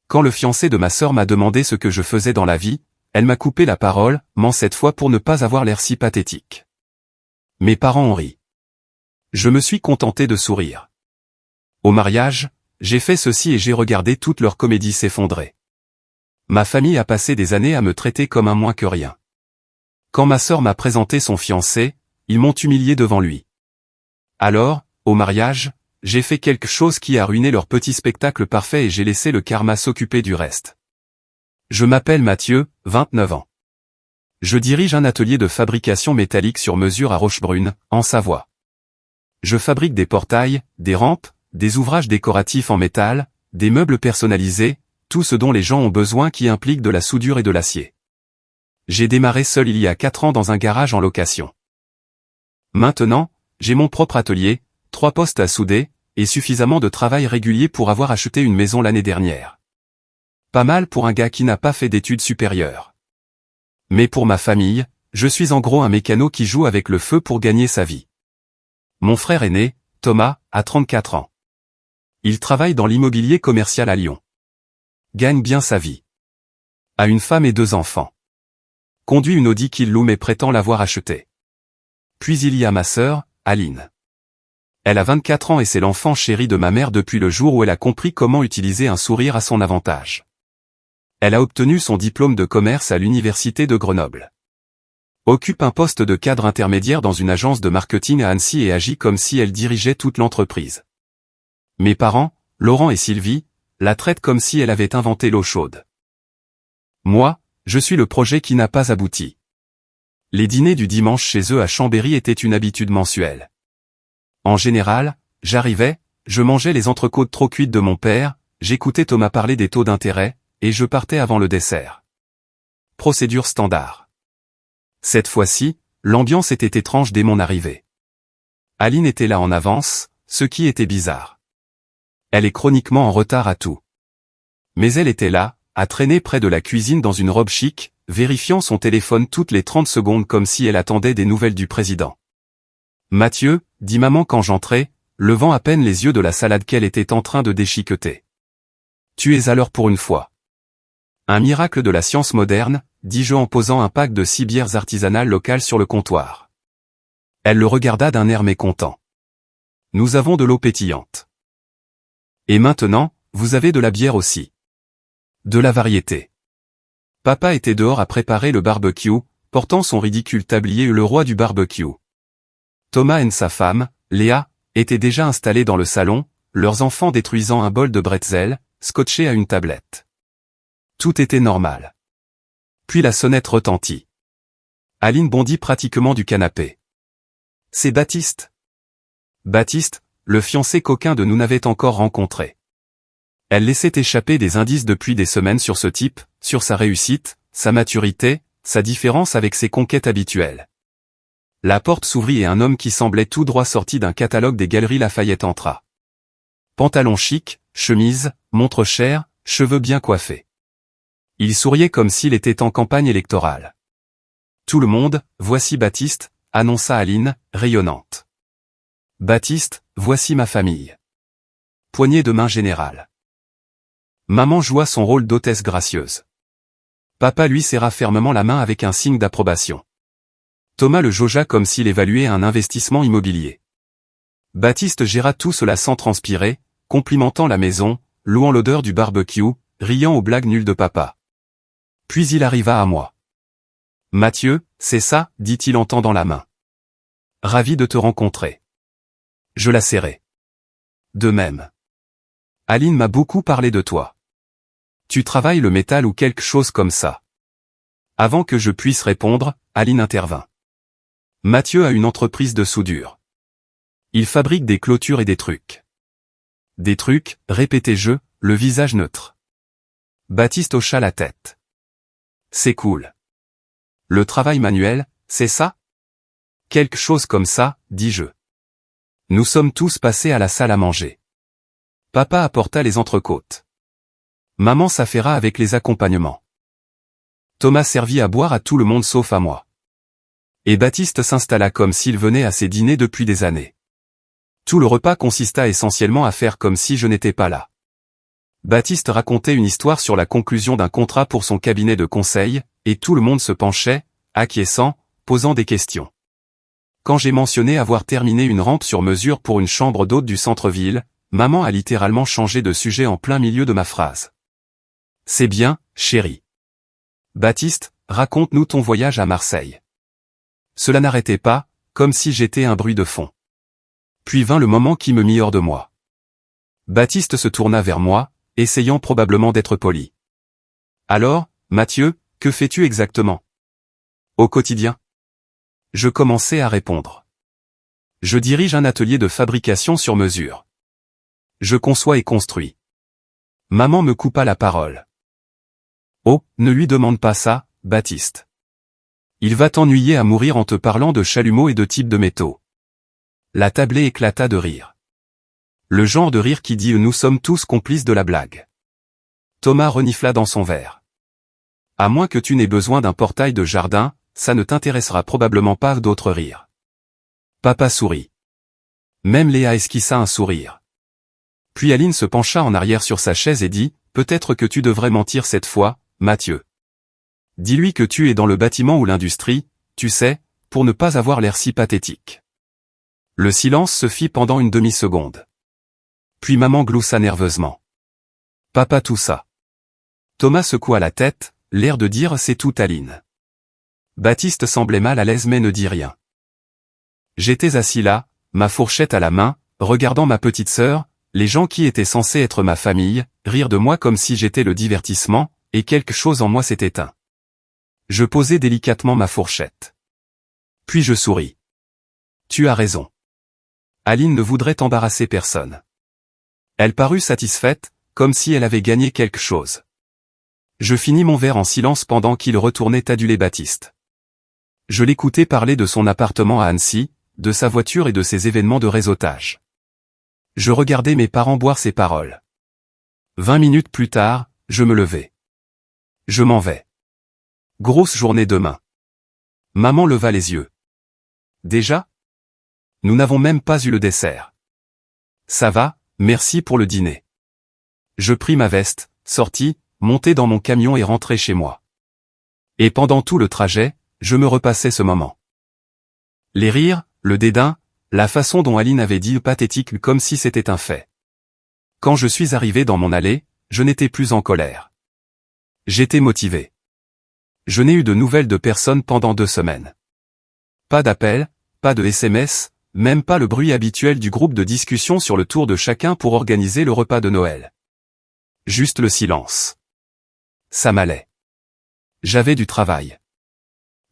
quand le fiancé de ma sœur m'a demandé ce que je faisais dans la vie, elle m'a coupé la parole, ment cette fois pour ne pas avoir l'air si pathétique. Mes parents ont ri. Je me suis contenté de sourire. Au mariage, j'ai fait ceci et j'ai regardé toute leur comédie s'effondrer. Ma famille a passé des années à me traiter comme un moins que rien. Quand ma sœur m'a présenté son fiancé, ils m'ont humilié devant lui. Alors, au mariage, j'ai fait quelque chose qui a ruiné leur petit spectacle parfait et j'ai laissé le karma s'occuper du reste. Je m'appelle Mathieu, 29 ans. Je dirige un atelier de fabrication métallique sur mesure à Rochebrune, en Savoie. Je fabrique des portails, des rampes, des ouvrages décoratifs en métal, des meubles personnalisés, tout ce dont les gens ont besoin qui implique de la soudure et de l'acier. J'ai démarré seul il y a 4 ans dans un garage en location. Maintenant, j'ai mon propre atelier, 3 postes à souder, et suffisamment de travail régulier pour avoir acheté une maison l'année dernière. Pas mal pour un gars qui n'a pas fait d'études supérieures. Mais pour ma famille, je suis en gros un mécano qui joue avec le feu pour gagner sa vie. Mon frère aîné, Thomas, a 34 ans. Il travaille dans l'immobilier commercial à Lyon. Gagne bien sa vie. A une femme et 2 enfants. Conduit une Audi qu'il loue mais prétend l'avoir achetée. Puis il y a ma sœur, Aline. Elle a 24 ans et c'est l'enfant chéri de ma mère depuis le jour où elle a compris comment utiliser un sourire à son avantage. Elle a obtenu son diplôme de commerce à l'université de Grenoble. Occupe un poste de cadre intermédiaire dans une agence de marketing à Annecy et agit comme si elle dirigeait toute l'entreprise. Mes parents, Laurent et Sylvie, la traitent comme si elle avait inventé l'eau chaude. Moi, je suis le projet qui n'a pas abouti. Les dîners du dimanche chez eux à Chambéry étaient une habitude mensuelle. En général, j'arrivais, je mangeais les entrecôtes trop cuites de mon père, j'écoutais Thomas parler des taux d'intérêt, et je partais avant le dessert. Procédure standard. Cette fois-ci, l'ambiance était étrange dès mon arrivée. Aline était là en avance, ce qui était bizarre. Elle est chroniquement en retard à tout. Mais elle était là, à traîner près de la cuisine dans une robe chic, vérifiant son téléphone toutes les 30 secondes comme si elle attendait des nouvelles du président. Mathieu, dit maman quand j'entrais, levant à peine les yeux de la salade qu'elle était en train de déchiqueter. Tu es à l'heure pour une fois. Un miracle de la science moderne, dis-je en posant un pack de 6 bières artisanales locales sur le comptoir. Elle le regarda d'un air mécontent. Nous avons de l'eau pétillante. Et maintenant, vous avez de la bière aussi. De la variété. Papa était dehors à préparer le barbecue, portant son ridicule tablier le roi du barbecue. Thomas et sa femme, Léa, étaient déjà installés dans le salon, leurs enfants détruisant un bol de bretzel, scotché à une tablette. Tout était normal. Puis la sonnette retentit. Aline bondit pratiquement du canapé. C'est Baptiste. Baptiste, le fiancé coquin de nous n'avait encore rencontré. Elle laissait échapper des indices depuis des semaines sur ce type, sur sa réussite, sa maturité, sa différence avec ses conquêtes habituelles. La porte s'ouvrit et un homme qui semblait tout droit sorti d'un catalogue des Galeries Lafayette entra. Pantalon chic, chemise, montre chère, cheveux bien coiffés. Il souriait comme s'il était en campagne électorale. Tout le monde, voici Baptiste, annonça Aline, rayonnante. Baptiste, voici ma famille. Poignée de main générale. Maman joua son rôle d'hôtesse gracieuse. Papa lui serra fermement la main avec un signe d'approbation. Thomas le jaugea comme s'il évaluait un investissement immobilier. Baptiste géra tout cela sans transpirer, complimentant la maison, louant l'odeur du barbecue, riant aux blagues nulles de papa. Puis il arriva à moi. Mathieu, c'est ça, dit-il en tendant la main. Ravi de te rencontrer. Je la serrai. De même. Aline m'a beaucoup parlé de toi. Tu travailles le métal ou quelque chose comme ça. Avant que je puisse répondre, Aline intervint. Mathieu a une entreprise de soudure. Il fabrique des clôtures et des trucs. Des trucs, répétai-je, le visage neutre. Baptiste hocha la tête. C'est cool. Le travail manuel, c'est ça? Quelque chose comme ça, dis-je. Nous sommes tous passés à la salle à manger. Papa apporta les entrecôtes. Maman s'affaira avec les accompagnements. Thomas servit à boire à tout le monde sauf à moi. Et Baptiste s'installa comme s'il venait à ses dîners depuis des années. Tout le repas consista essentiellement à faire comme si je n'étais pas là. Baptiste racontait une histoire sur la conclusion d'un contrat pour son cabinet de conseil, et tout le monde se penchait, acquiesçant, posant des questions. Quand j'ai mentionné avoir terminé une rampe sur mesure pour une chambre d'hôte du centre-ville, maman a littéralement changé de sujet en plein milieu de ma phrase. C'est bien, chérie. Baptiste, raconte-nous ton voyage à Marseille. Cela n'arrêtait pas, comme si j'étais un bruit de fond. Puis vint le moment qui me mit hors de moi. Baptiste se tourna vers moi, essayant probablement d'être poli. Alors, Mathieu, que fais-tu exactement? Au quotidien? Je commençais à répondre. Je dirige un atelier de fabrication sur mesure. Je conçois et construis. Maman me coupa la parole. Oh, ne lui demande pas ça, Baptiste. Il va t'ennuyer à mourir en te parlant de chalumeaux et de types de métaux. La tablée éclata de rire. Le genre de rire qui dit « nous sommes tous complices de la blague ». Thomas renifla dans son verre. À moins que tu n'aies besoin d'un portail de jardin, ça ne t'intéressera probablement pas d'autres rires. Papa sourit. Même Léa esquissa un sourire. Puis Aline se pencha en arrière sur sa chaise et dit « peut-être que tu devrais mentir cette fois, Mathieu. Dis-lui que tu es dans le bâtiment ou l'industrie, tu sais, pour ne pas avoir l'air si pathétique. » Le silence se fit pendant une demi-seconde. Puis maman gloussa nerveusement. Papa toussa. Thomas secoua la tête, l'air de dire c'est tout Aline. Baptiste semblait mal à l'aise mais ne dit rien. J'étais assis là, ma fourchette à la main, regardant ma petite sœur, les gens qui étaient censés être ma famille, rire de moi comme si j'étais le divertissement, et quelque chose en moi s'est éteint. Je posai délicatement ma fourchette. Puis je souris. Tu as raison. Aline ne voudrait embarrasser personne. Elle parut satisfaite, comme si elle avait gagné quelque chose. Je finis mon verre en silence pendant qu'il retournait aduler Baptiste. Je l'écoutais parler de son appartement à Annecy, de sa voiture et de ses événements de réseautage. Je regardais mes parents boire ces paroles. 20 minutes plus tard, je me levai. Je m'en vais. Grosse journée demain. Maman leva les yeux. Déjà? Nous n'avons même pas eu le dessert. Ça va, merci pour le dîner. Je pris ma veste, sortis, montai dans mon camion et rentrai chez moi. Et pendant tout le trajet, je me repassais ce moment. Les rires, le dédain, la façon dont Aline avait dit pathétique comme si c'était un fait. Quand je suis arrivé dans mon allée, je n'étais plus en colère. J'étais motivé. Je n'ai eu de nouvelles de personne pendant 2 semaines. Pas d'appel, pas de SMS, même pas le bruit habituel du groupe de discussion sur le tour de chacun pour organiser le repas de Noël. Juste le silence. Ça m'allait. J'avais du travail.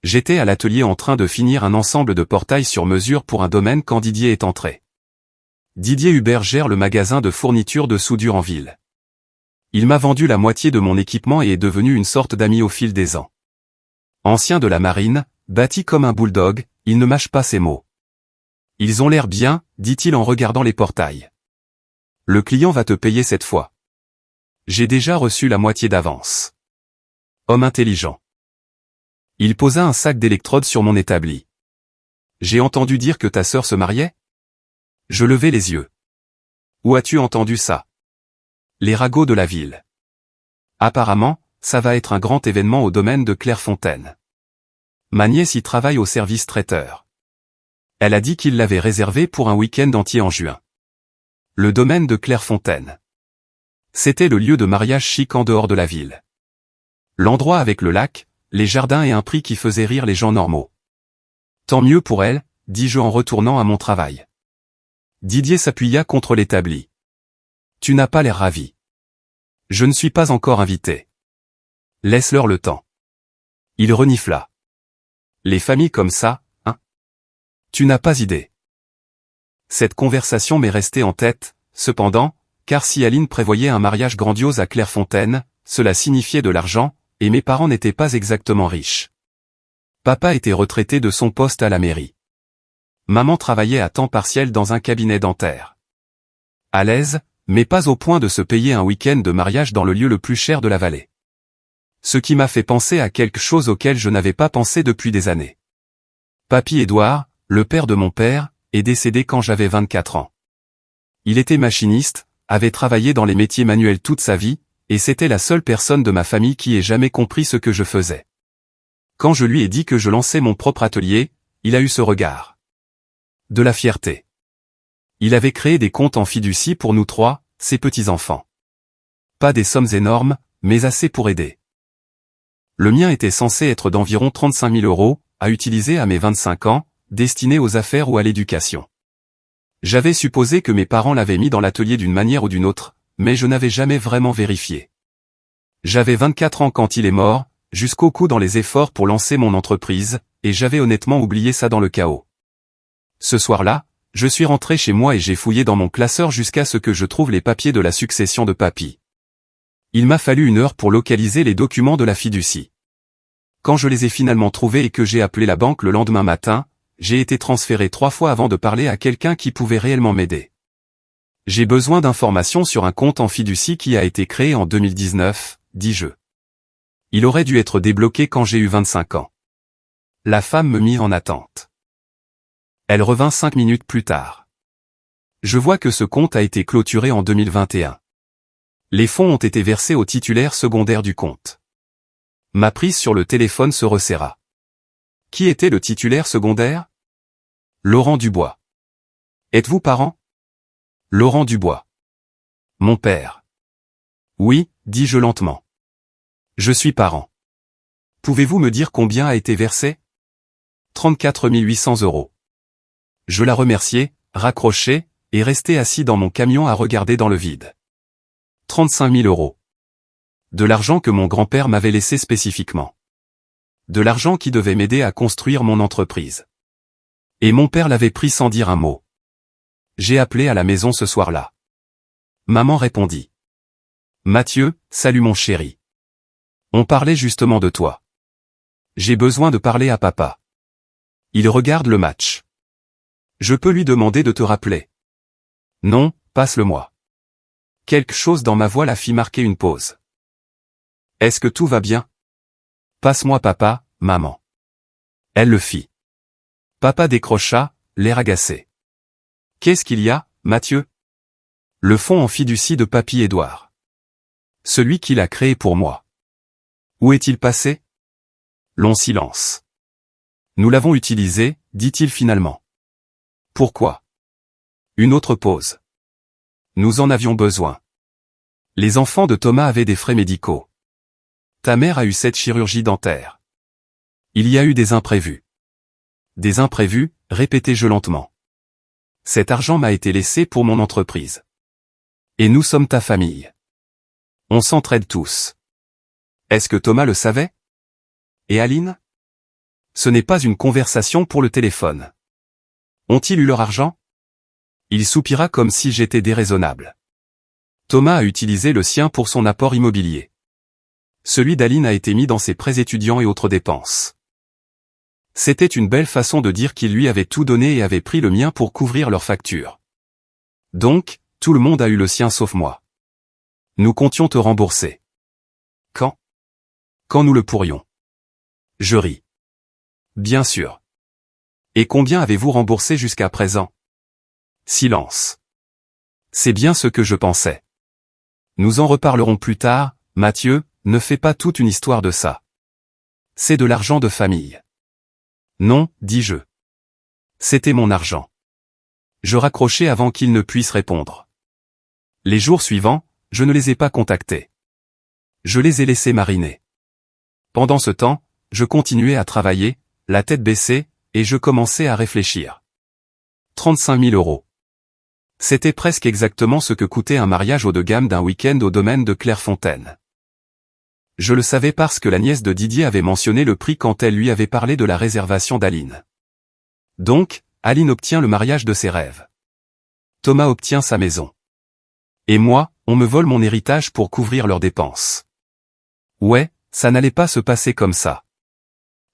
J'étais à l'atelier en train de finir un ensemble de portails sur mesure pour un domaine quand Didier est entré. Didier Hubert gère le magasin de fourniture de soudure en ville. Il m'a vendu la moitié de mon équipement et est devenu une sorte d'ami au fil des ans. Ancien de la marine, bâti comme un bulldog, il ne mâche pas ses mots. Ils ont l'air bien, dit-il en regardant les portails. Le client va te payer cette fois. J'ai déjà reçu la moitié d'avance. Homme intelligent. Il posa un sac d'électrodes sur mon établi. J'ai entendu dire que ta sœur se mariait? Je levai les yeux. Où as-tu entendu ça? Les ragots de la ville. Apparemment, ça va être un grand événement au domaine de Clairefontaine. Ma nièce y travaille au service traiteur. Elle a dit qu'il l'avait réservé pour un week-end entier en juin. Le domaine de Clairefontaine. C'était le lieu de mariage chic en dehors de la ville. L'endroit avec le lac, les jardins et un prix qui faisait rire les gens normaux. Tant mieux pour elle, dis-je en retournant à mon travail. Didier s'appuya contre l'établi. Tu n'as pas l'air ravi. Je ne suis pas encore invité. Laisse-leur le temps. Il renifla. Les familles comme ça, hein? Tu n'as pas idée. Cette conversation m'est restée en tête, cependant, car si Aline prévoyait un mariage grandiose à Clairefontaine, cela signifiait de l'argent, et mes parents n'étaient pas exactement riches. Papa était retraité de son poste à la mairie. Maman travaillait à temps partiel dans un cabinet dentaire. À l'aise, mais pas au point de se payer un week-end de mariage dans le lieu le plus cher de la vallée. Ce qui m'a fait penser à quelque chose auquel je n'avais pas pensé depuis des années. Papy Édouard, le père de mon père, est décédé quand j'avais 24 ans. Il était machiniste, avait travaillé dans les métiers manuels toute sa vie, et c'était la seule personne de ma famille qui ait jamais compris ce que je faisais. Quand je lui ai dit que je lançais mon propre atelier, il a eu ce regard. De la fierté. Il avait créé des comptes en fiducie pour nous trois, ses petits-enfants. Pas des sommes énormes, mais assez pour aider. Le mien était censé être d'environ 35 000 €, à utiliser à mes 25 ans, destiné aux affaires ou à l'éducation. J'avais supposé que mes parents l'avaient mis dans l'atelier d'une manière ou d'une autre, mais je n'avais jamais vraiment vérifié. J'avais 24 ans quand il est mort, jusqu'au cou dans les efforts pour lancer mon entreprise, et j'avais honnêtement oublié ça dans le chaos. Ce soir-là, je suis rentré chez moi et j'ai fouillé dans mon classeur jusqu'à ce que je trouve les papiers de la succession de papy. Il m'a fallu 1 heure pour localiser les documents de la fiducie. Quand je les ai finalement trouvés et que j'ai appelé la banque le lendemain matin, j'ai été transféré 3 fois avant de parler à quelqu'un qui pouvait réellement m'aider. J'ai besoin d'informations sur un compte en fiducie qui a été créé en 2019, dis-je. Il aurait dû être débloqué quand j'ai eu 25 ans. La femme me mit en attente. Elle revint 5 minutes plus tard. Je vois que ce compte a été clôturé en 2021. Les fonds ont été versés au titulaire secondaire du compte. Ma prise sur le téléphone se resserra. Qui était le titulaire secondaire? Laurent Dubois. Êtes-vous parent? Laurent Dubois. Mon père. Oui, dis-je lentement. Je suis parent. Pouvez-vous me dire combien a été versé? 34 800 €. Je la remerciai, raccroché, et restai assis dans mon camion à regarder dans le vide. 35 000 €. De l'argent que mon grand-père m'avait laissé spécifiquement. De l'argent qui devait m'aider à construire mon entreprise. Et mon père l'avait pris sans dire un mot. J'ai appelé à la maison ce soir-là. Maman répondit. Mathieu, salut mon chéri. On parlait justement de toi. J'ai besoin de parler à papa. Il regarde le match. Je peux lui demander de te rappeler. Non, passe-le-moi. Quelque chose dans ma voix la fit marquer une pause. Est-ce que tout va bien? Passe-moi papa, maman. Elle le fit. Papa décrocha, l'air agacé. Qu'est-ce qu'il y a, Mathieu? Le fonds en fiducie de papy Édouard. Celui qu'il a créé pour moi. Où est-il passé? Long silence. Nous l'avons utilisé, dit-il finalement. Pourquoi? Une autre pause. Nous en avions besoin. Les enfants de Thomas avaient des frais médicaux. Ta mère a eu cette chirurgie dentaire. Il y a eu des imprévus. Des imprévus, répétai-je lentement. Cet argent m'a été laissé pour mon entreprise. Et nous sommes ta famille. On s'entraide tous. Est-ce que Thomas le savait? Et Aline? Ce n'est pas une conversation pour le téléphone. Ont-ils eu leur argent? Il soupira comme si j'étais déraisonnable. Thomas a utilisé le sien pour son apport immobilier. Celui d'Aline a été mis dans ses prêts étudiants et autres dépenses. C'était une belle façon de dire qu'il lui avait tout donné et avait pris le mien pour couvrir leurs factures. Donc, tout le monde a eu le sien sauf moi. Nous comptions te rembourser. Quand? Quand nous le pourrions. Je ris. Bien sûr. Et combien avez-vous remboursé jusqu'à présent? Silence. C'est bien ce que je pensais. Nous en reparlerons plus tard, Mathieu, ne fais pas toute une histoire de ça. C'est de l'argent de famille. Non, dis-je. C'était mon argent. Je raccrochai avant qu'il ne puisse répondre. Les jours suivants, je ne les ai pas contactés. Je les ai laissés mariner. Pendant ce temps, je continuais à travailler, la tête baissée, et je commençais à réfléchir. 35 000 €. C'était presque exactement ce que coûtait un mariage haut de gamme d'un week-end au domaine de Clairefontaine. Je le savais parce que la nièce de Didier avait mentionné le prix quand elle lui avait parlé de la réservation d'Aline. Donc, Aline obtient le mariage de ses rêves. Thomas obtient sa maison. Et moi, on me vole mon héritage pour couvrir leurs dépenses. Ouais, ça n'allait pas se passer comme ça.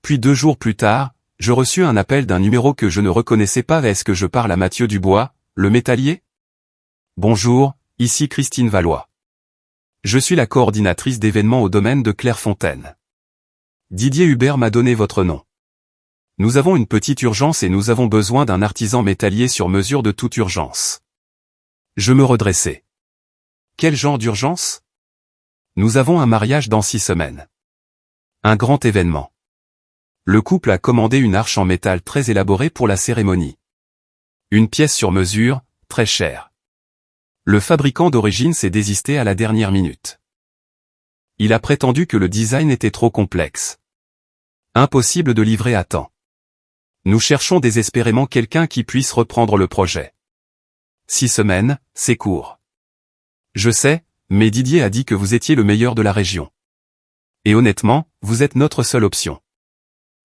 Puis 2 jours plus tard, je reçus un appel d'un numéro que je ne reconnaissais pas. Est-ce que je parle à Mathieu Dubois, le métallier? Bonjour, ici Christine Valois. Je suis la coordinatrice d'événements au domaine de Clairefontaine. Didier Hubert m'a donné votre nom. Nous avons une petite urgence et nous avons besoin d'un artisan métallier sur mesure de toute urgence. Je me redressai. Quel genre d'urgence? Nous avons un mariage dans 6 semaines. Un grand événement. Le couple a commandé une arche en métal très élaborée pour la cérémonie. Une pièce sur mesure, très chère. Le fabricant d'origine s'est désisté à la dernière minute. Il a prétendu que le design était trop complexe. Impossible de livrer à temps. Nous cherchons désespérément quelqu'un qui puisse reprendre le projet. 6 semaines, c'est court. Je sais, mais Didier a dit que vous étiez le meilleur de la région. Et honnêtement, vous êtes notre seule option.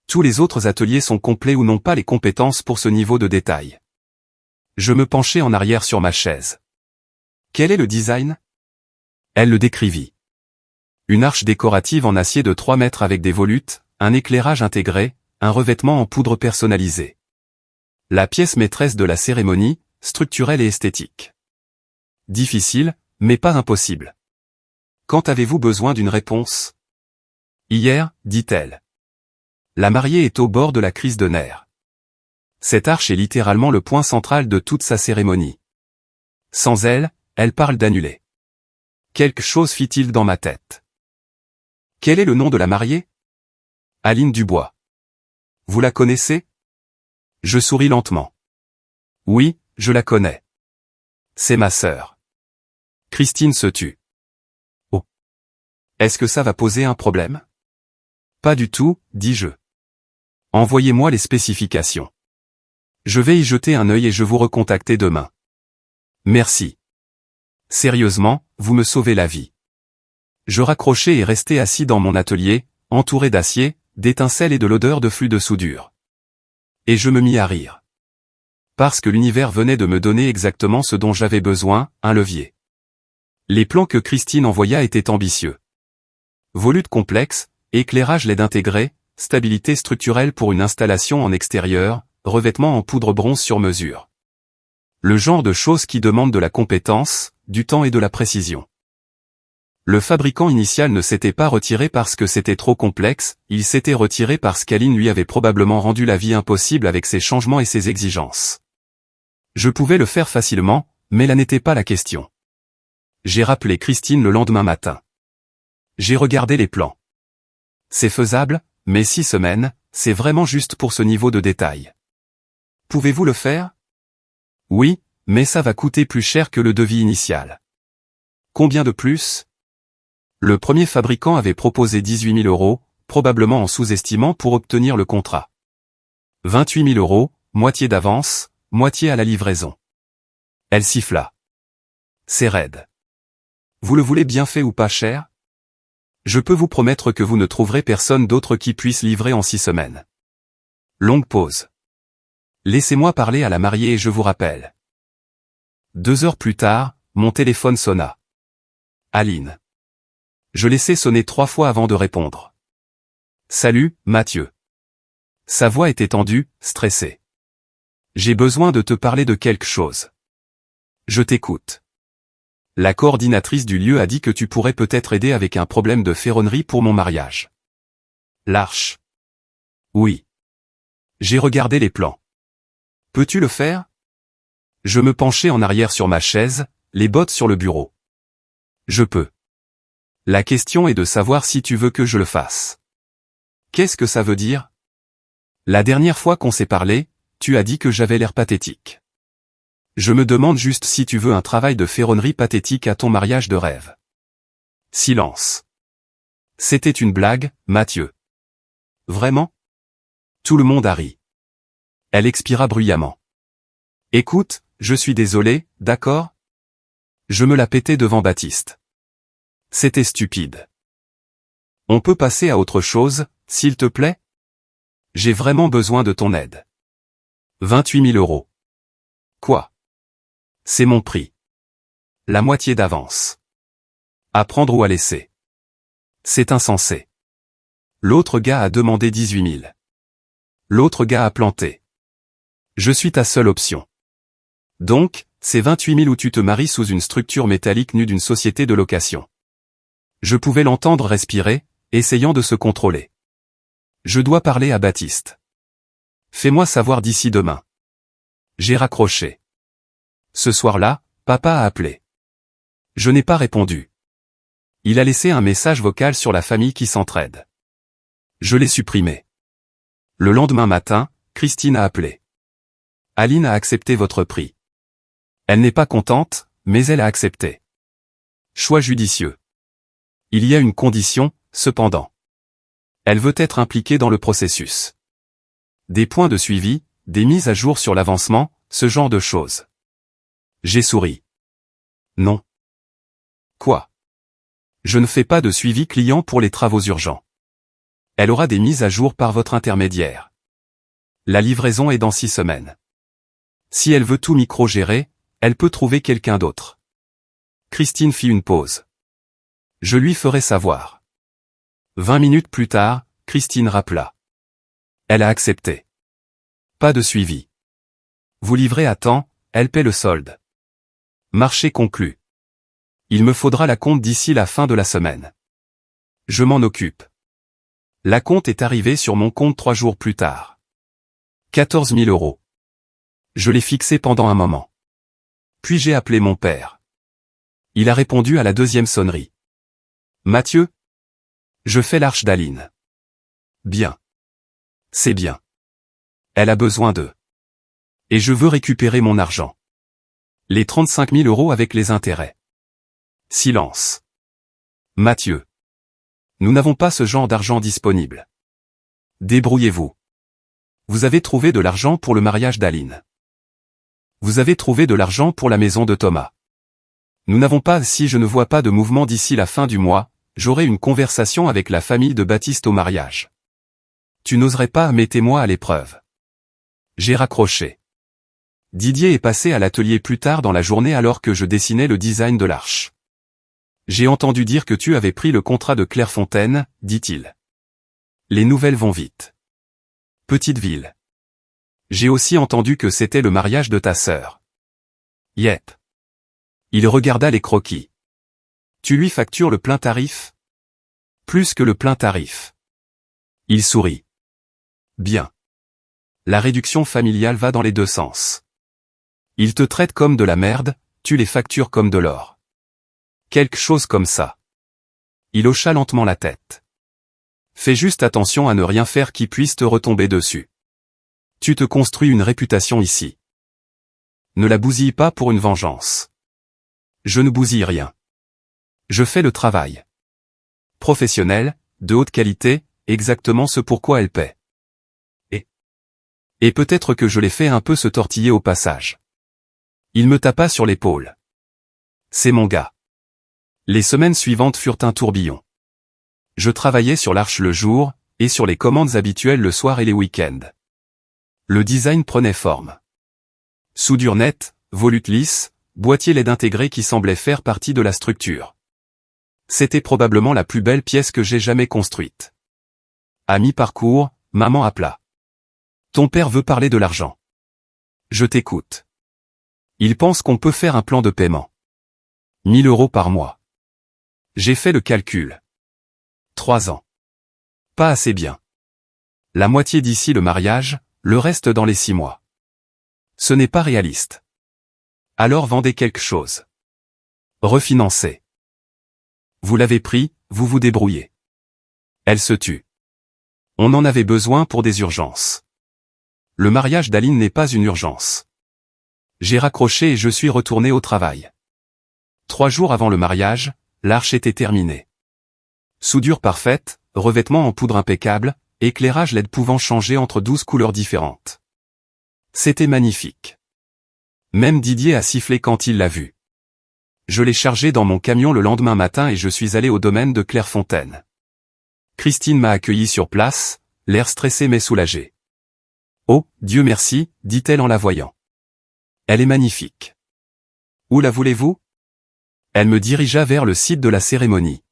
Tous les autres ateliers sont complets ou n'ont pas les compétences pour ce niveau de détail. Je me penchai en arrière sur ma chaise. Quel est le design? Elle le décrivit. Une arche décorative en acier de 3 mètres avec des volutes, un éclairage intégré, un revêtement en poudre personnalisé. La pièce maîtresse de la cérémonie, structurelle et esthétique. Difficile, mais pas impossible. Quand avez-vous besoin d'une réponse? Hier, dit-elle. La mariée est au bord de la crise de nerfs. Cette arche est littéralement le point central de toute sa cérémonie. Sans elle, elle parle d'annuler. Quelque chose fit-il dans ma tête. Quel est le nom de la mariée? Aline Dubois. Vous la connaissez? Je souris lentement. Oui, je la connais. C'est ma sœur. Christine se tut. Oh. Est-ce que ça va poser un problème? Pas du tout, dis-je. Envoyez-moi les spécifications. Je vais y jeter un œil et je vous recontacter demain. Merci. Sérieusement, vous me sauvez la vie. Je raccrochai et restai assis dans mon atelier, entouré d'acier, d'étincelles et de l'odeur de flux de soudure. Et je me mis à rire. Parce que l'univers venait de me donner exactement ce dont j'avais besoin, un levier. Les plans que Christine envoya étaient ambitieux. Volute complexe, éclairage LED intégré, stabilité structurelle pour une installation en extérieur, revêtement en poudre bronze sur mesure. Le genre de choses qui demandent de la compétence, du temps et de la précision. Le fabricant initial ne s'était pas retiré parce que c'était trop complexe, il s'était retiré parce qu'Aline lui avait probablement rendu la vie impossible avec ses changements et ses exigences. Je pouvais le faire facilement, mais là n'était pas la question. J'ai rappelé Christine le lendemain matin. J'ai regardé les plans. C'est faisable, mais 6 semaines, c'est vraiment juste pour ce niveau de détail. Pouvez-vous le faire? Oui, mais ça va coûter plus cher que le devis initial. Combien de plus? Le premier fabricant avait proposé 18 000 €, probablement en sous-estimant pour obtenir le contrat. 28 000 €, moitié d'avance, moitié à la livraison. Elle siffla. C'est raide. Vous le voulez bien fait ou pas cher? Je peux vous promettre que vous ne trouverez personne d'autre qui puisse livrer en 6 semaines. Longue pause. Laissez-moi parler à la mariée et je vous rappelle. 2 heures plus tard, mon téléphone sonna. Aline. Je laissai sonner 3 fois avant de répondre. Salut, Mathieu. Sa voix était tendue, stressée. J'ai besoin de te parler de quelque chose. Je t'écoute. La coordinatrice du lieu a dit que tu pourrais peut-être aider avec un problème de ferronnerie pour mon mariage. L'arche. Oui. J'ai regardé les plans. Peux-tu le faire? Je me penchai en arrière sur ma chaise, les bottes sur le bureau. Je peux. La question est de savoir si tu veux que je le fasse. Qu'est-ce que ça veut dire? La dernière fois qu'on s'est parlé, tu as dit que j'avais l'air pathétique. Je me demande juste si tu veux un travail de ferronnerie pathétique à ton mariage de rêve. Silence. C'était une blague, Mathieu. Vraiment? Tout le monde a ri. Elle expira bruyamment. Écoute, je suis désolé, d'accord? Je me la pétais devant Baptiste. C'était stupide. On peut passer à autre chose, s'il te plaît? J'ai vraiment besoin de ton aide. 28 000 €. Quoi? C'est mon prix. La moitié d'avance. À prendre ou à laisser. C'est insensé. L'autre gars a demandé 18 000. L'autre gars a planté. Je suis ta seule option. Donc, c'est 28 000 ou tu te maries sous une structure métallique nue d'une société de location. Je pouvais l'entendre respirer, essayant de se contrôler. Je dois parler à Baptiste. Fais-moi savoir d'ici demain. J'ai raccroché. Ce soir-là, papa a appelé. Je n'ai pas répondu. Il a laissé un message vocal sur la famille qui s'entraide. Je l'ai supprimé. Le lendemain matin, Christine a appelé. Aline a accepté votre prix. Elle n'est pas contente, mais elle a accepté. Choix judicieux. Il y a une condition, cependant. Elle veut être impliquée dans le processus. Des points de suivi, des mises à jour sur l'avancement, ce genre de choses. J'ai souri. Non. Quoi? Je ne fais pas de suivi client pour les travaux urgents. Elle aura des mises à jour par votre intermédiaire. La livraison est dans 6 semaines. Si elle veut tout micro-gérer, elle peut trouver quelqu'un d'autre. Christine fit une pause. Je lui ferai savoir. 20 minutes plus tard, Christine rappela. Elle a accepté. Pas de suivi. Vous livrez à temps, elle paie le solde. Marché conclu. Il me faudra la compte d'ici la fin de la semaine. Je m'en occupe. La compte est arrivée sur mon compte 3 jours plus tard. 14 000 €. Je l'ai fixé pendant un moment. Puis j'ai appelé mon père. Il a répondu à la deuxième sonnerie. Mathieu? Je fais l'arche d'Aline. Bien. C'est bien. Elle a besoin d'eux. Et je veux récupérer mon argent. Les 35 000 € avec les intérêts. Silence. Mathieu. Nous n'avons pas ce genre d'argent disponible. Débrouillez-vous. Vous avez trouvé de l'argent pour le mariage d'Aline. Vous avez trouvé de l'argent pour la maison de Thomas. Nous n'avons pas. Si je ne vois pas de mouvement d'ici la fin du mois, j'aurai une conversation avec la famille de Baptiste au mariage. Tu n'oserais pas, mettez-moi à l'épreuve. J'ai raccroché. Didier est passé à l'atelier plus tard dans la journée alors que je dessinais le design de l'arche. J'ai entendu dire que tu avais pris le contrat de Clairefontaine, dit-il. Les nouvelles vont vite. Petite ville. J'ai aussi entendu que c'était le mariage de ta sœur. Yep. Il regarda les croquis. Tu lui factures le plein tarif? Plus que le plein tarif. Il sourit. Bien. La réduction familiale va dans les deux sens. Ils te traitent comme de la merde, tu les factures comme de l'or. Quelque chose comme ça. Il hocha lentement la tête. Fais juste attention à ne rien faire qui puisse te retomber dessus. Tu te construis une réputation ici. Ne la bousille pas pour une vengeance. Je ne bousille rien. Je fais le travail. Professionnel, de haute qualité, exactement ce pourquoi elle paie. Et peut-être que je l'ai fait un peu se tortiller au passage. Il me tapa sur l'épaule. C'est mon gars. Les semaines suivantes furent un tourbillon. Je travaillais sur l'arche le jour, et sur les commandes habituelles le soir et les week-ends. Le design prenait forme. Soudure nette, volute lisse, boîtier LED intégré qui semblait faire partie de la structure. C'était probablement la plus belle pièce que j'ai jamais construite. À mi-parcours, maman appela. Ton père veut parler de l'argent. Je t'écoute. Il pense qu'on peut faire un plan de paiement. 1 000 € par mois. J'ai fait le calcul. 3 ans. Pas assez bien. La moitié d'ici le mariage, le reste dans les 6 mois. Ce n'est pas réaliste. Alors vendez quelque chose. Refinancez. Vous l'avez pris, vous vous débrouillez. Elle se tut. On en avait besoin pour des urgences. Le mariage d'Aline n'est pas une urgence. J'ai raccroché et je suis retourné au travail. 3 jours avant le mariage, l'arche était terminée. Soudure parfaite, revêtement en poudre impeccable, éclairage LED pouvant changer entre 12 couleurs différentes. C'était magnifique. Même Didier a sifflé quand il l'a vu. Je l'ai chargé dans mon camion le lendemain matin et je suis allé au domaine de Clairefontaine. Christine m'a accueilli sur place, l'air stressé mais soulagé. Oh, Dieu merci, dit-elle en la voyant. Elle est magnifique. Où la voulez-vous? Elle me dirigea vers le site de la cérémonie.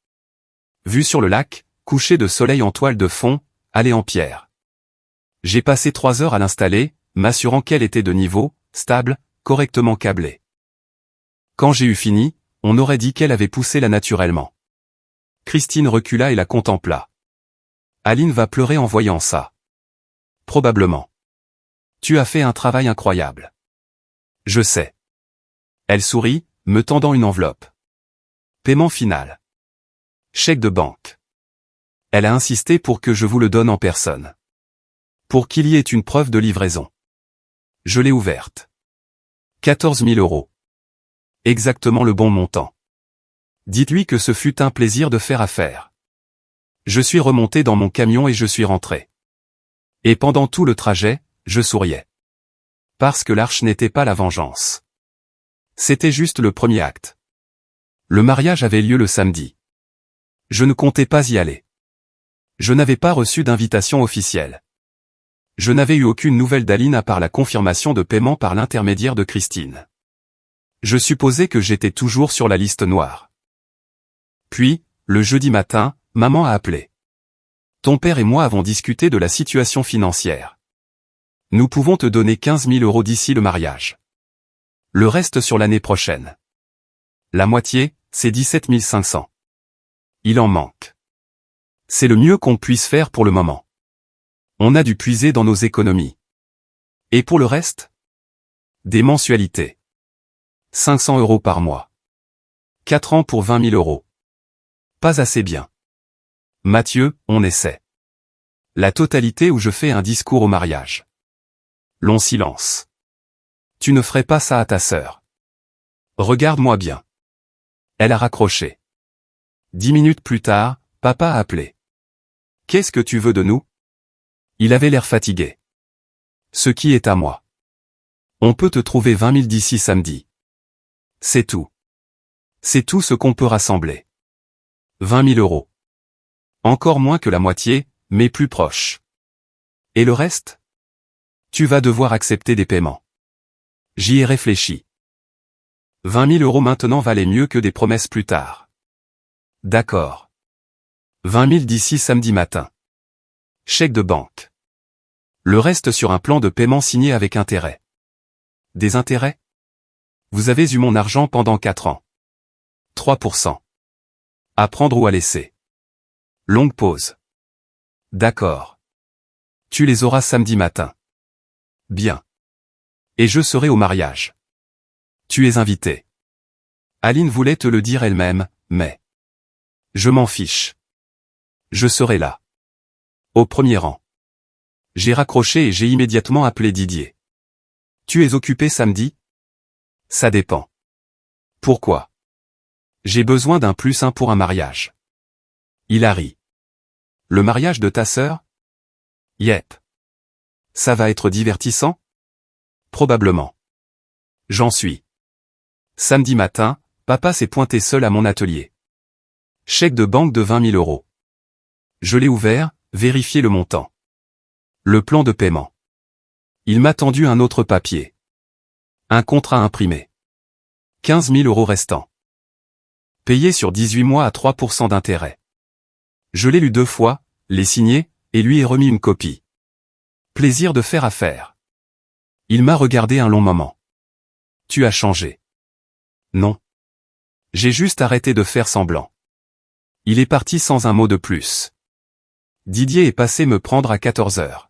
Vue sur le lac, coucher de soleil en toile de fond, allée en pierre. J'ai passé 3 heures à l'installer, m'assurant qu'elle était de niveau, stable, correctement câblée. Quand j'ai eu fini, on aurait dit qu'elle avait poussé là naturellement. Christine recula et la contempla. Aline va pleurer en voyant ça. Probablement. Tu as fait un travail incroyable. Je sais. Elle sourit, me tendant une enveloppe. Paiement final. Chèque de banque. Elle a insisté pour que je vous le donne en personne. Pour qu'il y ait une preuve de livraison. Je l'ai ouverte. 14 000 €. Exactement le bon montant. Dites-lui que ce fut un plaisir de faire affaire. Je suis remonté dans mon camion et je suis rentré. Et pendant tout le trajet, je souriais. Parce que l'Arche n'était pas la vengeance. C'était juste le premier acte. Le mariage avait lieu le samedi. Je ne comptais pas y aller. Je n'avais pas reçu d'invitation officielle. Je n'avais eu aucune nouvelle d'Aline à part la confirmation de paiement par l'intermédiaire de Christine. Je supposais que j'étais toujours sur la liste noire. Puis, le jeudi matin, maman a appelé. Ton père et moi avons discuté de la situation financière. Nous pouvons te donner 15 000 € d'ici le mariage. Le reste sur l'année prochaine. La moitié, c'est 17 500. Il en manque. C'est le mieux qu'on puisse faire pour le moment. On a dû puiser dans nos économies. Et pour le reste? Des mensualités. 500 € par mois. 4 ans pour 20 000 €. Pas assez bien. Mathieu, on essaie. La totalité où je fais un discours au mariage. Long silence. Tu ne ferais pas ça à ta sœur. Regarde-moi bien. Elle a raccroché. 10 minutes plus tard, papa a appelé. Qu'est-ce que tu veux de nous? Il avait l'air fatigué. Ce qui est à moi. On peut te trouver 20 000 d'ici samedi. C'est tout. C'est tout ce qu'on peut rassembler. 20 000 €. Encore moins que la moitié, mais plus proche. Et le reste? Tu vas devoir accepter des paiements. J'y ai réfléchi. 20 000 € maintenant valaient mieux que des promesses plus tard. D'accord. 20 000 d'ici samedi matin. Chèque de banque. Le reste sur un plan de paiement signé avec intérêt. Des intérêts? Vous avez eu mon argent pendant 4 ans. 3%. À prendre ou à laisser. Longue pause. D'accord. Tu les auras samedi matin. Bien. Et je serai au mariage. Tu es invité. Aline voulait te le dire elle-même, mais... Je m'en fiche. Je serai là. Au premier rang. J'ai raccroché et j'ai immédiatement appelé Didier. Tu es occupé samedi? Ça dépend. Pourquoi? J'ai besoin d'un +1 pour un mariage. Il a ri. Le mariage de ta sœur? Yep. Ça va être divertissant? Probablement. J'en suis. Samedi matin, papa s'est pointé seul à mon atelier. Chèque de banque de 20 000 €. Je l'ai ouvert, vérifié le montant. Le plan de paiement. Il m'a tendu un autre papier. Un contrat imprimé. 15 000 € restants. Payé sur 18 mois à 3% d'intérêt. Je l'ai lu 2 fois, l'ai signé, et lui ai remis une copie. Plaisir de faire affaire. Il m'a regardé un long moment. Tu as changé. Non. J'ai juste arrêté de faire semblant. Il est parti sans un mot de plus. Didier est passé me prendre à 14 h.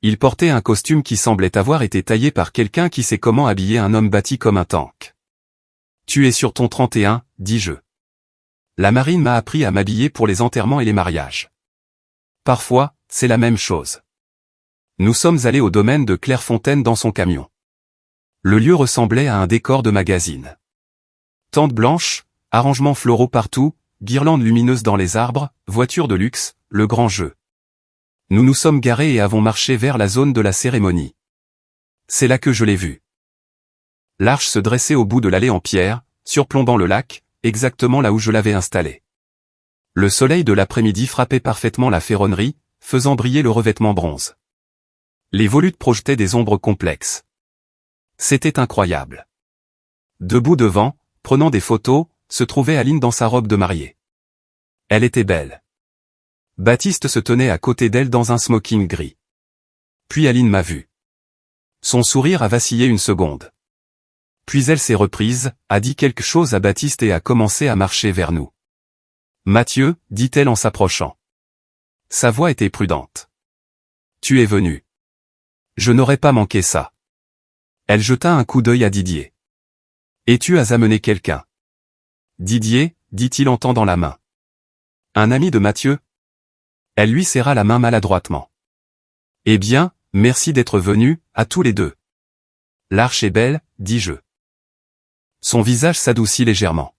Il portait un costume qui semblait avoir été taillé par quelqu'un qui sait comment habiller un homme bâti comme un tank. Tu es sur ton 31, dis-je. La marine m'a appris à m'habiller pour les enterrements et les mariages. Parfois, c'est la même chose. Nous sommes allés au domaine de Clairefontaine dans son camion. Le lieu ressemblait à un décor de magazine. Tente blanche, arrangements floraux partout, guirlandes lumineuses dans les arbres, voitures de luxe, le grand jeu. Nous nous sommes garés et avons marché vers la zone de la cérémonie. C'est là que je l'ai vu. L'Arche se dressait au bout de l'allée en pierre, surplombant le lac, exactement là où je l'avais installé. Le soleil de l'après-midi frappait parfaitement la ferronnerie, faisant briller le revêtement bronze. Les volutes projetaient des ombres complexes. C'était incroyable. Debout devant, prenant des photos, se trouvait Aline dans sa robe de mariée. Elle était belle. Baptiste se tenait à côté d'elle dans un smoking gris. Puis Aline m'a vu. Son sourire a vacillé une seconde. Puis elle s'est reprise, a dit quelque chose à Baptiste et a commencé à marcher vers nous. Mathieu, dit-elle en s'approchant. Sa voix était prudente. Tu es venu. Je n'aurais pas manqué ça. Elle jeta un coup d'œil à Didier. Et tu as amené quelqu'un. Didier, dit-il en tendant la main. Un ami de Mathieu? Elle lui serra la main maladroitement. Eh bien, merci d'être venus, à tous les deux. L'arche est belle, dis-je. Son visage s'adoucit légèrement.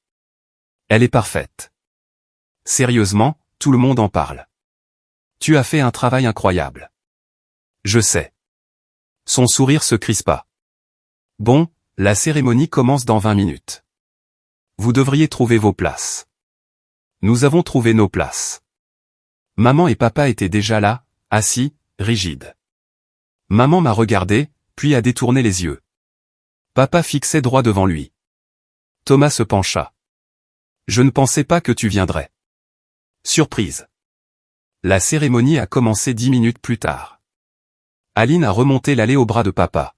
Elle est parfaite. Sérieusement, tout le monde en parle. Tu as fait un travail incroyable. Je sais. Son sourire se crispa. Bon, la cérémonie commence dans 20 minutes. Vous devriez trouver vos places. Nous avons trouvé nos places. Maman et papa étaient déjà là, assis, rigides. Maman m'a regardé, puis a détourné les yeux. Papa fixait droit devant lui. Thomas se pencha. Je ne pensais pas que tu viendrais. Surprise. La cérémonie a commencé 10 minutes plus tard. Aline a remonté l'allée au bras de papa.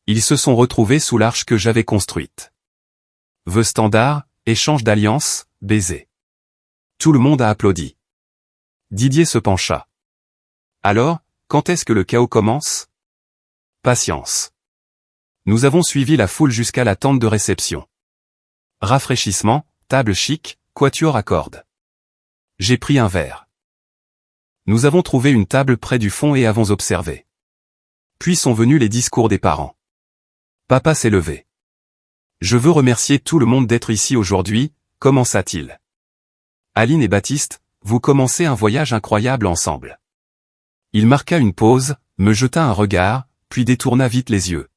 Ils se sont retrouvés sous l'arche que j'avais construite. Vœux standard, échange d'alliances, baiser. Tout le monde a applaudi. Didier se pencha. Alors, quand est-ce que le chaos commence? Patience. Nous avons suivi la foule jusqu'à la tente de réception. Rafraîchissement, table chic, quatuor à cordes. J'ai pris un verre. Nous avons trouvé une table près du fond et avons observé. Puis sont venus les discours des parents. Papa s'est levé. Je veux remercier tout le monde d'être ici aujourd'hui, commença-t-il. Aline et Baptiste, vous commencez un voyage incroyable ensemble. Il marqua une pause, me jeta un regard, puis détourna vite les yeux.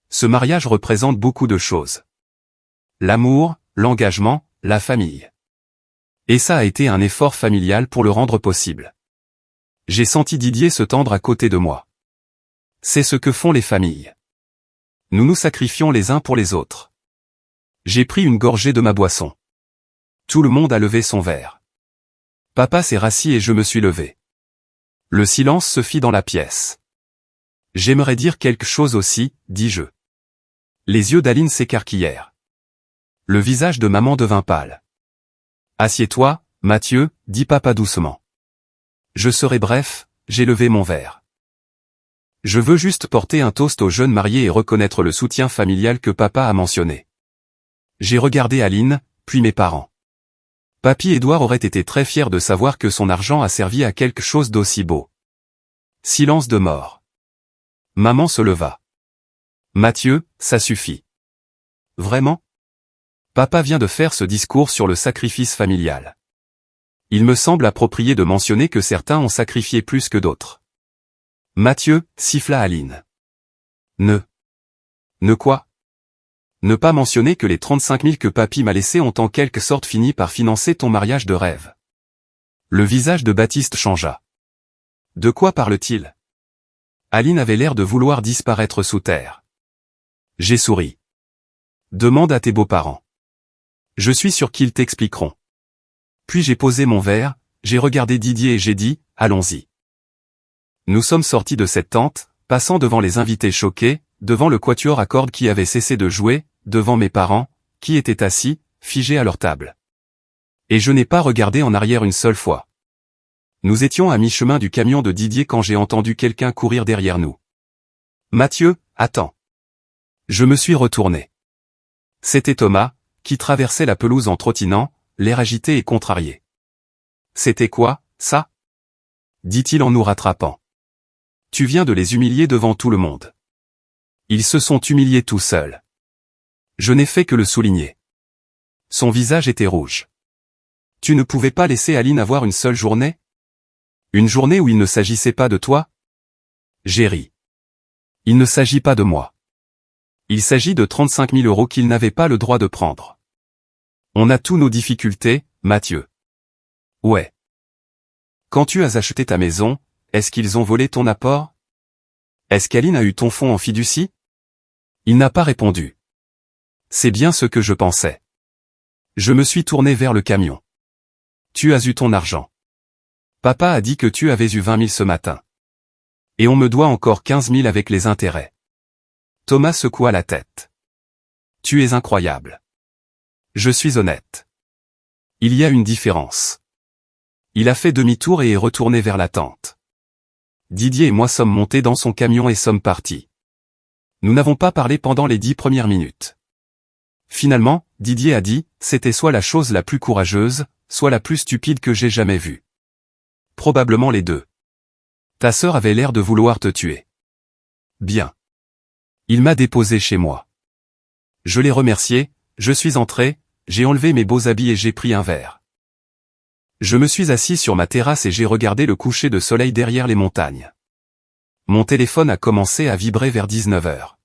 Ce mariage représente beaucoup de choses. L'amour, l'engagement, la famille. Et ça a été un effort familial pour le rendre possible. J'ai senti Didier se tendre à côté de moi. C'est ce que font les familles. Nous nous sacrifions les uns pour les autres. J'ai pris une gorgée de ma boisson. Tout le monde a levé son verre. Papa s'est rassis et je me suis levé. Le silence se fit dans la pièce. J'aimerais dire quelque chose aussi, dis-je. Les yeux d'Aline s'écarquillèrent. Le visage de maman devint pâle. Assieds-toi, Mathieu, dit papa doucement. Je serai bref, j'ai levé mon verre. Je veux juste porter un toast aux jeunes mariés et reconnaître le soutien familial que papa a mentionné. J'ai regardé Aline, puis mes parents. Papy Édouard aurait été très fier de savoir que son argent a servi à quelque chose d'aussi beau. Silence de mort. Maman se leva. Mathieu, ça suffit. Vraiment? Papa vient de faire ce discours sur le sacrifice familial. Il me semble approprié de mentionner que certains ont sacrifié plus que d'autres. Mathieu, siffla Aline. Ne quoi? Ne pas mentionner que les 35 000 que papy m'a laissés ont en quelque sorte fini par financer ton mariage de rêve. Le visage de Baptiste changea. De quoi parle-t-il? Aline avait l'air de vouloir disparaître sous terre. J'ai souri. Demande à tes beaux-parents. Je suis sûr qu'ils t'expliqueront. Puis j'ai posé mon verre, j'ai regardé Didier et j'ai dit, allons-y. Nous sommes sortis de cette tente, passant devant les invités choqués, devant le quatuor à cordes qui avait cessé de jouer, devant mes parents, qui étaient assis, figés à leur table. Et je n'ai pas regardé en arrière une seule fois. Nous étions à mi-chemin du camion de Didier quand j'ai entendu quelqu'un courir derrière nous. Mathieu, attends. Je me suis retourné. C'était Thomas, qui traversait la pelouse en trottinant, l'air agité et contrarié. C'était quoi, ça? Dit-il en nous rattrapant. Tu viens de les humilier devant tout le monde. Ils se sont humiliés tout seuls. Je n'ai fait que le souligner. Son visage était rouge. Tu ne pouvais pas laisser Aline avoir une seule journée? Une journée où il ne s'agissait pas de toi? J'ai ri. Il ne s'agit pas de moi. Il s'agit de 35 000 € qu'il n'avait pas le droit de prendre. On a tous nos difficultés, Mathieu. Ouais. Quand tu as acheté ta maison, est-ce qu'ils ont volé ton apport? Est-ce qu'Aline a eu ton fonds en fiducie? Il n'a pas répondu. C'est bien ce que je pensais. Je me suis tourné vers le camion. Tu as eu ton argent. Papa a dit que tu avais eu 20 000 ce matin. Et on me doit encore 15 000 avec les intérêts. Thomas secoua la tête. Tu es incroyable. Je suis honnête. Il y a une différence. Il a fait demi-tour et est retourné vers la tente. Didier et moi sommes montés dans son camion et sommes partis. Nous n'avons pas parlé pendant les 10 premières minutes. Finalement, Didier a dit, c'était soit la chose la plus courageuse, soit la plus stupide que j'ai jamais vue. Probablement les deux. Ta sœur avait l'air de vouloir te tuer. Bien. Il m'a déposé chez moi. Je l'ai remercié, je suis entré, j'ai enlevé mes beaux habits et j'ai pris un verre. Je me suis assis sur ma terrasse et j'ai regardé le coucher de soleil derrière les montagnes. Mon téléphone a commencé à vibrer vers 19h.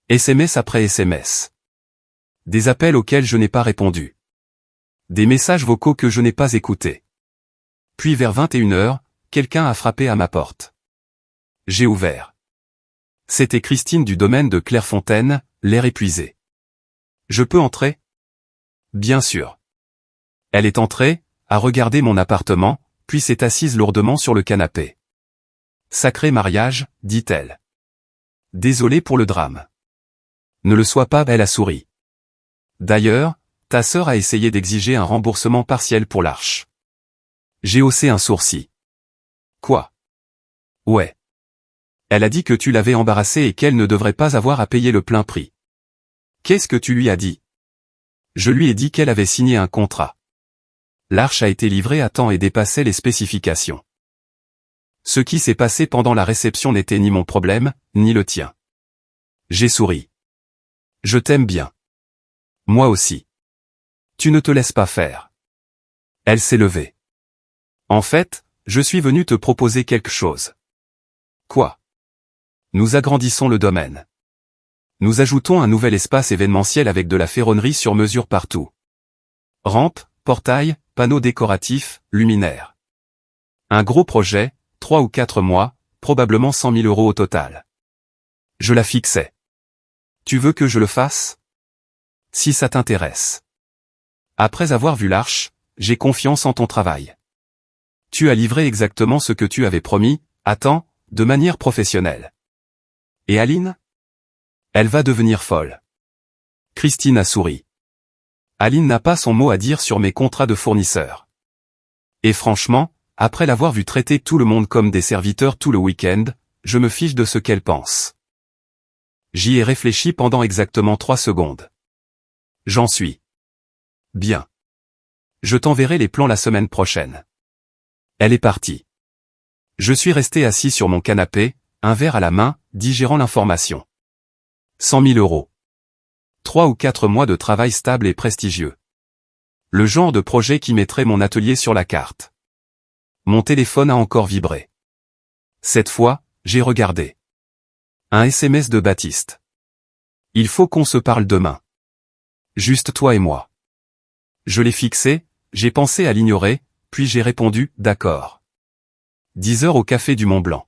SMS après SMS. Des appels auxquels je n'ai pas répondu. Des messages vocaux que je n'ai pas écoutés. Puis vers 21h, quelqu'un a frappé à ma porte. J'ai ouvert. C'était Christine du domaine de Clairefontaine, l'air épuisé. Je peux entrer? Bien sûr. Elle est entrée, a regardé mon appartement, puis s'est assise lourdement sur le canapé. Sacré mariage, dit-elle. Désolé pour le drame. Ne le sois pas, elle a souri. D'ailleurs, ta sœur a essayé d'exiger un remboursement partiel pour l'arche. J'ai haussé un sourcil. Quoi? Ouais. Elle a dit que tu l'avais embarrassée et qu'elle ne devrait pas avoir à payer le plein prix. Qu'est-ce que tu lui as dit? Je lui ai dit qu'elle avait signé un contrat. L'arche a été livrée à temps et dépassait les spécifications. Ce qui s'est passé pendant la réception n'était ni mon problème, ni le tien. J'ai souri. Je t'aime bien. Moi aussi. Tu ne te laisses pas faire. Elle s'est levée. En fait, je suis venu te proposer quelque chose. Quoi? Nous agrandissons le domaine. Nous ajoutons un nouvel espace événementiel avec de la ferronnerie sur mesure partout. Rampe, portail, panneaux décoratifs, luminaires. Un gros projet, 3 ou 4 mois, probablement 100 000 € au total. Je la fixais. Tu veux que je le fasse? Si ça t'intéresse. Après avoir vu l'arche, j'ai confiance en ton travail. Tu as livré exactement ce que tu avais promis, à temps, de manière professionnelle. Et Aline? Elle va devenir folle. Christine a souri. Aline n'a pas son mot à dire sur mes contrats de fournisseurs. Et franchement, après l'avoir vu traiter tout le monde comme des serviteurs tout le week-end, je me fiche de ce qu'elle pense. J'y ai réfléchi pendant exactement 3 secondes. J'en suis. Bien. Je t'enverrai les plans la semaine prochaine. Elle est partie. Je suis resté assis sur mon canapé, un verre à la main, digérant l'information. 100 000 €. 3 ou 4 mois de travail stable et prestigieux. Le genre de projet qui mettrait mon atelier sur la carte. Mon téléphone a encore vibré. Cette fois, j'ai regardé. Un SMS de Baptiste. Il faut qu'on se parle demain. Juste toi et moi. Je l'ai fixé, j'ai pensé à l'ignorer, puis j'ai répondu, d'accord. 10h au café du Mont Blanc.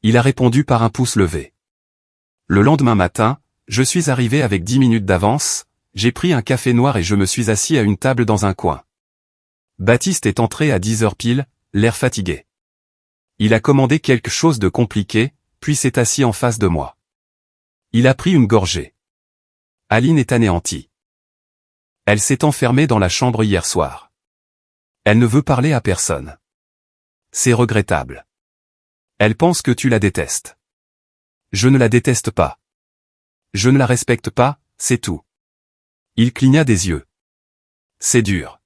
Il a répondu par un pouce levé. Le lendemain matin, je suis arrivé avec 10 minutes d'avance, j'ai pris un café noir et je me suis assis à une table dans un coin. Baptiste est entré à 10h pile, l'air fatigué. Il a commandé quelque chose de compliqué, puis s'est assis en face de moi. Il a pris une gorgée. Aline est anéantie. Elle s'est enfermée dans la chambre hier soir. Elle ne veut parler à personne. C'est regrettable. Elle pense que tu la détestes. Je ne la déteste pas. Je ne la respecte pas, c'est tout. Il cligna des yeux. C'est dur.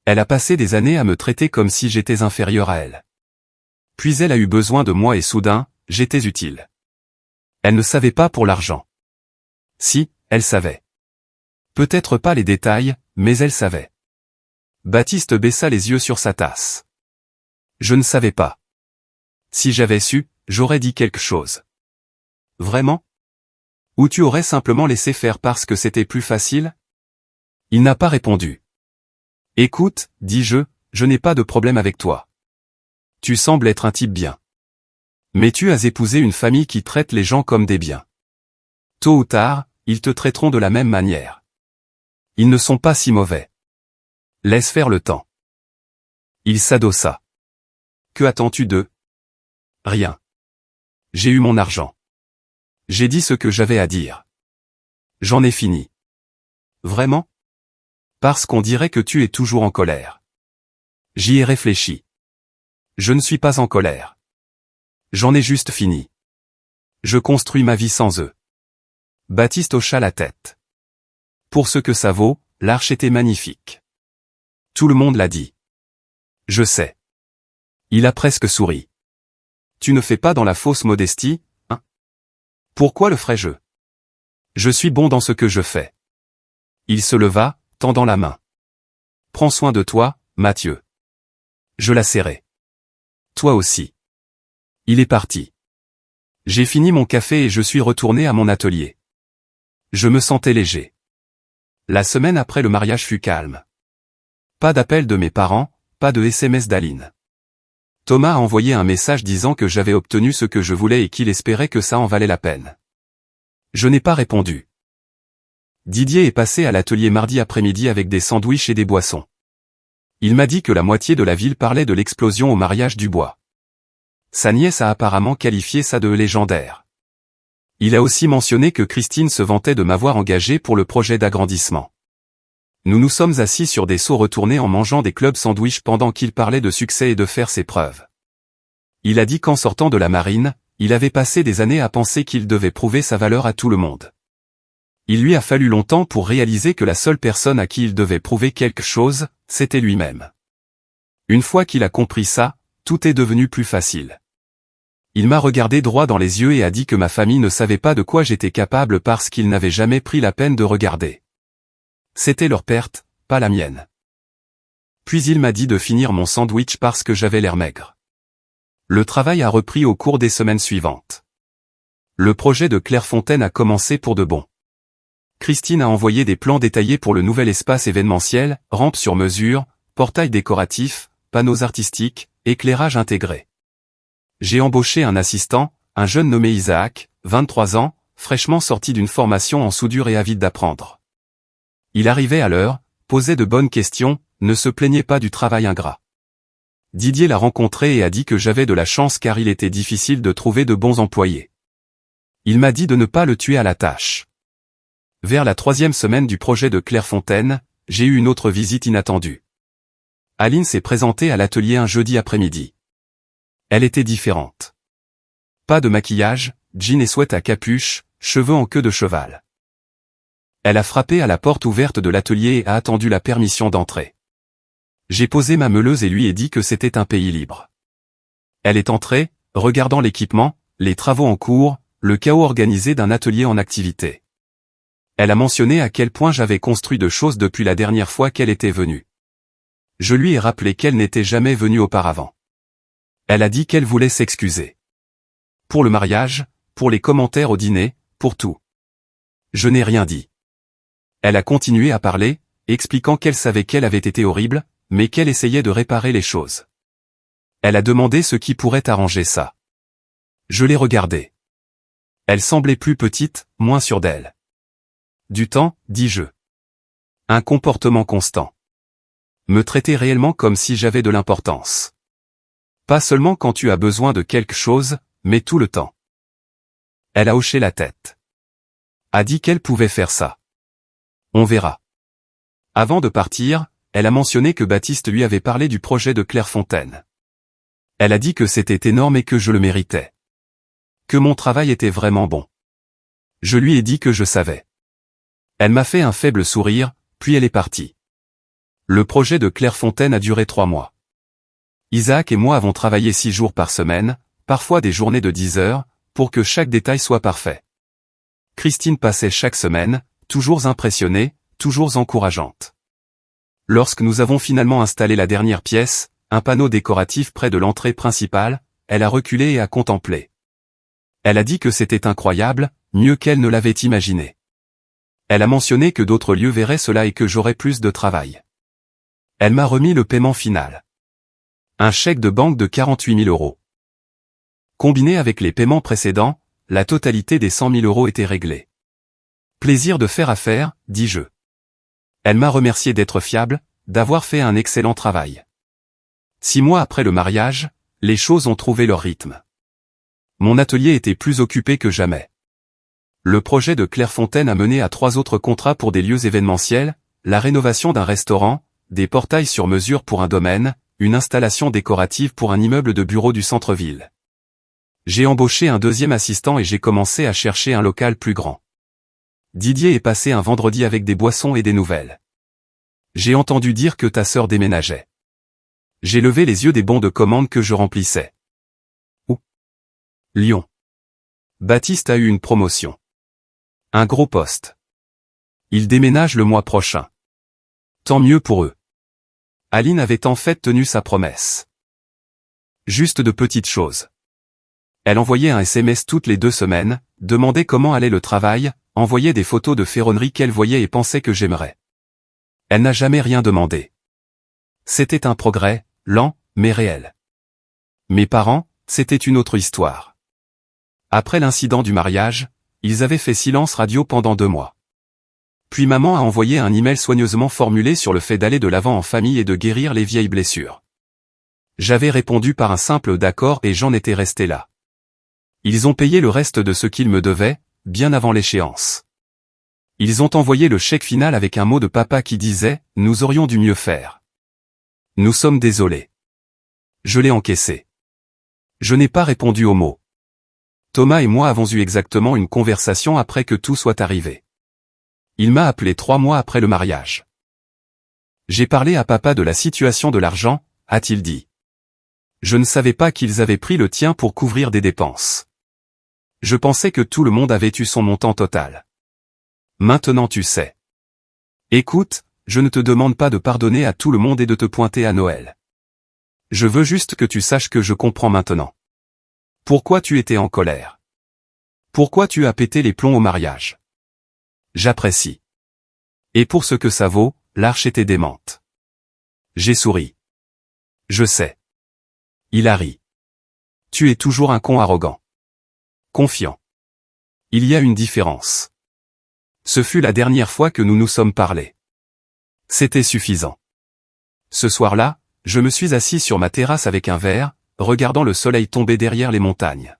Elle a passé des années à me traiter comme si j'étais inférieur à elle. Puis elle a eu besoin de moi et soudain, j'étais utile. Elle ne savait pas pour l'argent. Si, elle savait. Peut-être pas les détails, mais elle savait. Baptiste baissa les yeux sur sa tasse. Je ne savais pas. Si j'avais su, j'aurais dit quelque chose. Vraiment? Ou tu aurais simplement laissé faire parce que c'était plus facile? Il n'a pas répondu. Écoute, dis-je, je n'ai pas de problème avec toi. Tu sembles être un type bien. Mais tu as épousé une famille qui traite les gens comme des biens. Tôt ou tard, ils te traiteront de la même manière. Ils ne sont pas si mauvais. Laisse faire le temps. Il s'adossa. Que attends-tu d'eux? Rien. J'ai eu mon argent. J'ai dit ce que j'avais à dire. J'en ai fini. Vraiment? Parce qu'on dirait que tu es toujours en colère. J'y ai réfléchi. Je ne suis pas en colère. J'en ai juste fini. Je construis ma vie sans eux. Baptiste hocha la tête. Pour ce que ça vaut, l'arche était magnifique. Tout le monde l'a dit. Je sais. Il a presque souri. Tu ne fais pas dans la fausse modestie, hein? Pourquoi le ferais-je? Je suis bon dans ce que je fais. Il se leva, tendant la main. Prends soin de toi, Mathieu. Je la serrai. Toi aussi. Il est parti. J'ai fini mon café et je suis retourné à mon atelier. Je me sentais léger. La semaine après le mariage fut calme. Pas d'appel de mes parents, pas de SMS d'Aline. Thomas a envoyé un message disant que j'avais obtenu ce que je voulais et qu'il espérait que ça en valait la peine. Je n'ai pas répondu. Didier est passé à l'atelier mardi après-midi avec des sandwichs et des boissons. Il m'a dit que la moitié de la ville parlait de l'explosion au mariage du bois. Sa nièce a apparemment qualifié ça de légendaire. Il a aussi mentionné que Christine se vantait de m'avoir engagé pour le projet d'agrandissement. Nous nous sommes assis sur des seaux retournés en mangeant des clubs sandwich pendant qu'il parlait de succès et de faire ses preuves. Il a dit qu'en sortant de la marine, il avait passé des années à penser qu'il devait prouver sa valeur à tout le monde. Il lui a fallu longtemps pour réaliser que la seule personne à qui il devait prouver quelque chose, c'était lui-même. Une fois qu'il a compris ça, tout est devenu plus facile. Il m'a regardé droit dans les yeux et a dit que ma famille ne savait pas de quoi j'étais capable parce qu'ils n'avaient jamais pris la peine de regarder. C'était leur perte, pas la mienne. Puis il m'a dit de finir mon sandwich parce que j'avais l'air maigre. Le travail a repris au cours des semaines suivantes. Le projet de Clairefontaine a commencé pour de bon. Christine a envoyé des plans détaillés pour le nouvel espace événementiel, rampe sur mesure, portail décoratif, panneaux artistiques, éclairage intégré. J'ai embauché un assistant, un jeune nommé Isaac, 23 ans, fraîchement sorti d'une formation en soudure et avide d'apprendre. Il arrivait à l'heure, posait de bonnes questions, ne se plaignait pas du travail ingrat. Didier l'a rencontré et a dit que j'avais de la chance car il était difficile de trouver de bons employés. Il m'a dit de ne pas le tuer à la tâche. Vers la 3e semaine du projet de Clairefontaine, j'ai eu une autre visite inattendue. Aline s'est présentée à l'atelier un jeudi après-midi. Elle était différente. Pas de maquillage, jean et sweat à capuche, cheveux en queue de cheval. Elle a frappé à la porte ouverte de l'atelier et a attendu la permission d'entrer. J'ai posé ma meuleuse et lui ai dit que c'était un pays libre. Elle est entrée, regardant l'équipement, les travaux en cours, le chaos organisé d'un atelier en activité. Elle a mentionné à quel point j'avais construit de choses depuis la dernière fois qu'elle était venue. Je lui ai rappelé qu'elle n'était jamais venue auparavant. Elle a dit qu'elle voulait s'excuser. Pour le mariage, pour les commentaires au dîner, pour tout. Je n'ai rien dit. Elle a continué à parler, expliquant qu'elle savait qu'elle avait été horrible, mais qu'elle essayait de réparer les choses. Elle a demandé ce qui pourrait arranger ça. Je l'ai regardée. Elle semblait plus petite, moins sûre d'elle. Du temps, dis-je. Un comportement constant. Me traiter réellement comme si j'avais de l'importance. Pas seulement quand tu as besoin de quelque chose, mais tout le temps. Elle a hoché la tête. A dit qu'elle pouvait faire ça. On verra. Avant de partir, elle a mentionné que Baptiste lui avait parlé du projet de Clairefontaine. Elle a dit que c'était énorme et que je le méritais. Que mon travail était vraiment bon. Je lui ai dit que je savais. Elle m'a fait un faible sourire, puis elle est partie. Le projet de Clairefontaine a duré 3 mois. Isaac et moi avons travaillé 6 jours par semaine, parfois des journées de 10 heures, pour que chaque détail soit parfait. Christine passait chaque semaine, toujours impressionnée, toujours encourageante. Lorsque nous avons finalement installé la dernière pièce, un panneau décoratif près de l'entrée principale, elle a reculé et a contemplé. Elle a dit que c'était incroyable, mieux qu'elle ne l'avait imaginé. Elle a mentionné que d'autres lieux verraient cela et que j'aurais plus de travail. Elle m'a remis le paiement final. Un chèque de banque de 48 000 €. Combiné avec les paiements précédents, la totalité des 100 000 € était réglée. Plaisir de faire affaire, dis-je. Elle m'a remercié d'être fiable, d'avoir fait un excellent travail. 6 mois après le mariage, les choses ont trouvé leur rythme. Mon atelier était plus occupé que jamais. Le projet de Clairefontaine a mené à 3 autres contrats pour des lieux événementiels, la rénovation d'un restaurant, des portails sur mesure pour un domaine, une installation décorative pour un immeuble de bureaux du centre-ville. J'ai embauché un 2e assistant et j'ai commencé à chercher un local plus grand. Didier est passé un vendredi avec des boissons et des nouvelles. J'ai entendu dire que ta sœur déménageait. J'ai levé les yeux des bons de commande que je remplissais. Où? Lyon. Baptiste a eu une promotion. Un gros poste. Il déménage le mois prochain. Tant mieux pour eux. Aline avait en fait tenu sa promesse. Juste de petites choses. Elle envoyait un SMS toutes les 2 semaines, demandait comment allait le travail, envoyait des photos de ferronnerie qu'elle voyait et pensait que j'aimerais. Elle n'a jamais rien demandé. C'était un progrès, lent, mais réel. Mes parents, c'était une autre histoire. Après l'incident du mariage, ils avaient fait silence radio pendant 2 mois. Puis maman a envoyé un email soigneusement formulé sur le fait d'aller de l'avant en famille et de guérir les vieilles blessures. J'avais répondu par un simple d'accord et j'en étais resté là. Ils ont payé le reste de ce qu'ils me devaient, bien avant l'échéance. Ils ont envoyé le chèque final avec un mot de papa qui disait « Nous aurions dû mieux faire. Nous sommes désolés. » Je l'ai encaissé. Je n'ai pas répondu au mot. Thomas et moi avons eu exactement une conversation après que tout soit arrivé. Il m'a appelé 3 mois après le mariage. J'ai parlé à papa de la situation de l'argent, a-t-il dit. Je ne savais pas qu'ils avaient pris le tien pour couvrir des dépenses. Je pensais que tout le monde avait eu son montant total. Maintenant tu sais. Écoute, je ne te demande pas de pardonner à tout le monde et de te pointer à Noël. Je veux juste que tu saches que je comprends maintenant. Pourquoi tu étais en colère? Pourquoi tu as pété les plombs au mariage? J'apprécie. Et pour ce que ça vaut, l'arche était démente. J'ai souri. Je sais. Il a ri. Tu es toujours un con arrogant. Confiant. Il y a une différence. Ce fut la dernière fois que nous nous sommes parlé. C'était suffisant. Ce soir-là, je me suis assis sur ma terrasse avec un verre, regardant le soleil tomber derrière les montagnes.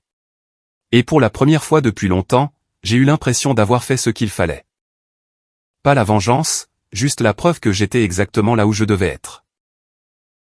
Et pour la première fois depuis longtemps, j'ai eu l'impression d'avoir fait ce qu'il fallait. Pas la vengeance, juste la preuve que j'étais exactement là où je devais être.